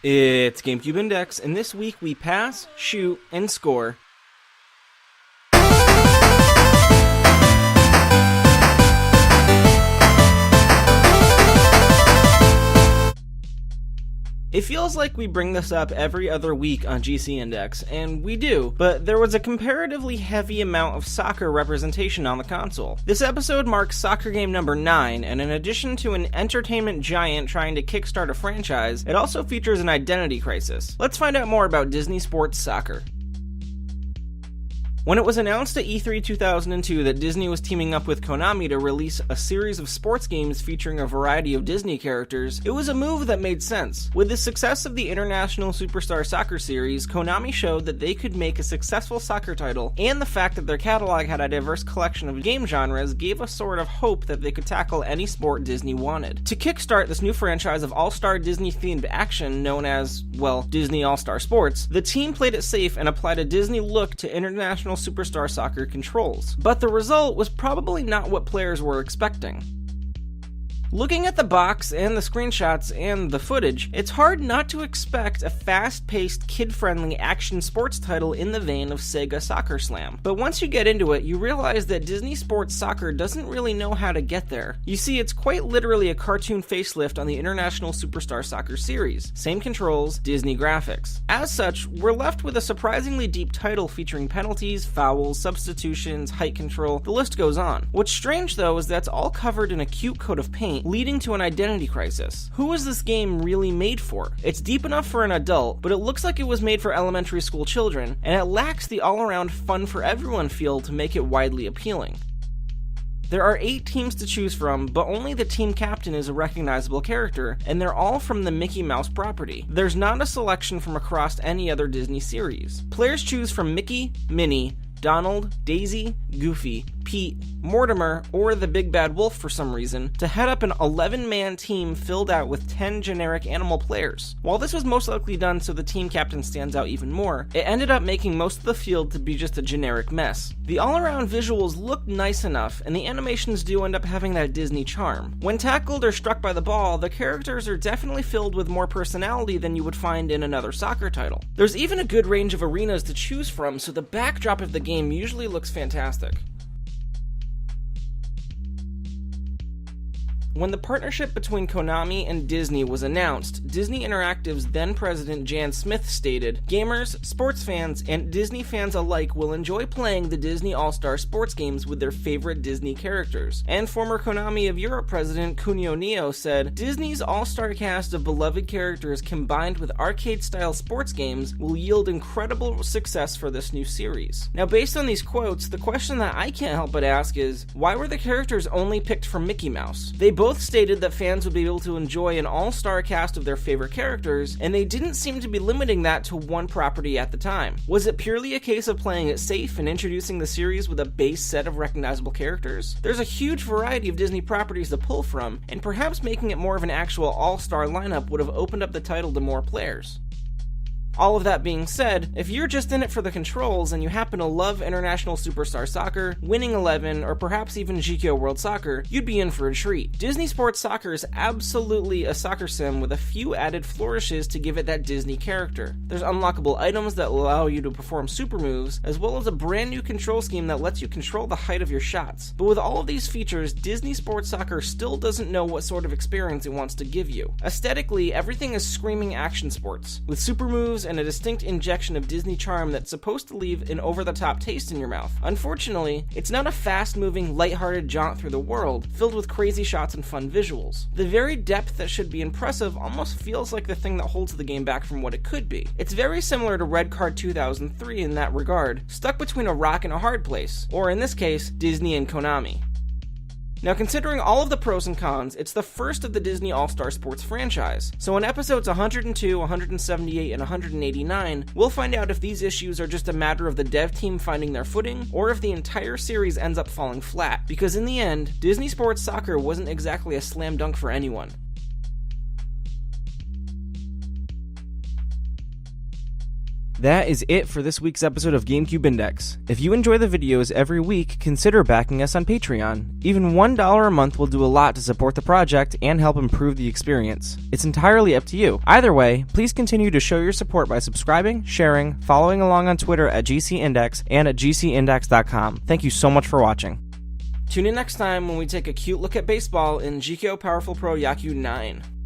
It's GCNdex, and this week we pass, shoot, and score. It feels like we bring this up every other week on GCNdex, and we do, but there was a comparatively heavy amount of soccer representation on the console. This episode marks soccer game number 9, and in addition to an entertainment giant trying to kickstart a franchise, it also features an identity crisis. Let's find out more about Disney Sports Soccer. When it was announced at E3 2002 that Disney was teaming up with Konami to release a series of sports games featuring a variety of Disney characters, it was a move that made sense. With the success of the International Superstar Soccer series, Konami showed that they could make a successful soccer title, and the fact that their catalog had a diverse collection of game genres gave us sort of hope that they could tackle any sport Disney wanted. To kickstart this new franchise of all-star Disney-themed action known as, well, Disney All-Star Sports, the team played it safe and applied a Disney look to International Superstar Soccer controls, but the result was probably not what players were expecting. Looking at the box and the screenshots and the footage, it's hard not to expect a fast-paced, kid-friendly action sports title in the vein of Sega Soccer Slam. But once you get into it, you realize that Disney Sports Soccer doesn't really know how to get there. You see, it's quite literally a cartoon facelift on the International Superstar Soccer series. Same controls, Disney graphics. As such, we're left with a surprisingly deep title featuring penalties, fouls, substitutions, height control, the list goes on. What's strange though is that's all covered in a cute coat of paint, leading to an identity crisis. Who is this game really made for? It's deep enough for an adult, but it looks like it was made for elementary school children, and it lacks the all-around fun for everyone feel to make it widely appealing. There are 8 teams to choose from, but only the team captain is a recognizable character, and they're all from the Mickey Mouse property. There's not a selection from across any other Disney series. Players choose from Mickey, Minnie, Donald, Daisy, Goofy, Pete, Mortimer, or the Big Bad Wolf for some reason, to head up an 11-man team filled out with 10 generic animal players. While this was most likely done so the team captain stands out even more, it ended up making most of the field to be just a generic mess. The all-around visuals look nice enough, and the animations do end up having that Disney charm. When tackled or struck by the ball, the characters are definitely filled with more personality than you would find in another soccer title. There's even a good range of arenas to choose from, so the backdrop of the game usually looks fantastic. When the partnership between Konami and Disney was announced, Disney Interactive's then president Jan Smith stated, "Gamers, sports fans, and Disney fans alike will enjoy playing the Disney All-Star sports games with their favorite Disney characters." And former Konami of Europe president Kunio Neo said, "Disney's all-star cast of beloved characters combined with arcade-style sports games will yield incredible success for this new series." Now, based on these quotes, the question that I can't help but ask is, why were the characters only picked from Mickey Mouse? They both stated that fans would be able to enjoy an all-star cast of their favorite characters, and they didn't seem to be limiting that to one property at the time. Was it purely a case of playing it safe and introducing the series with a base set of recognizable characters? There's a huge variety of Disney properties to pull from, and perhaps making it more of an actual all-star lineup would have opened up the title to more players. All of that being said, if you're just in it for the controls and you happen to love International Superstar Soccer, Winning 11, or perhaps even GCO World Soccer, you'd be in for a treat. Disney Sports Soccer is absolutely a soccer sim with a few added flourishes to give it that Disney character. There's unlockable items that allow you to perform super moves, as well as a brand new control scheme that lets you control the height of your shots. But with all of these features, Disney Sports Soccer still doesn't know what sort of experience it wants to give you. Aesthetically, everything is screaming action sports, with super moves and a distinct injection of Disney charm that's supposed to leave an over-the-top taste in your mouth. Unfortunately, it's not a fast-moving, lighthearted jaunt through the world, filled with crazy shots and fun visuals. The very depth that should be impressive almost feels like the thing that holds the game back from what it could be. It's very similar to Red Card 2003 in that regard, stuck between a rock and a hard place, or in this case, Disney and Konami. Now, considering all of the pros and cons, it's the first of the Disney All-Star Sports franchise. So in episodes 102, 178, and 189, we'll find out if these issues are just a matter of the dev team finding their footing, or if the entire series ends up falling flat. Because in the end, Disney Sports Soccer wasn't exactly a slam dunk for anyone. That is it for this week's episode of GCNdex. If you enjoy the videos every week, consider backing us on Patreon. Even $1 a month will do a lot to support the project and help improve the experience. It's entirely up to you. Either way, please continue to show your support by subscribing, sharing, following along on Twitter at GCNdex and at GCNdex.com. Thank you so much for watching. Tune in next time when we take a cute look at baseball in GKO Powerful Pro Yaku 9.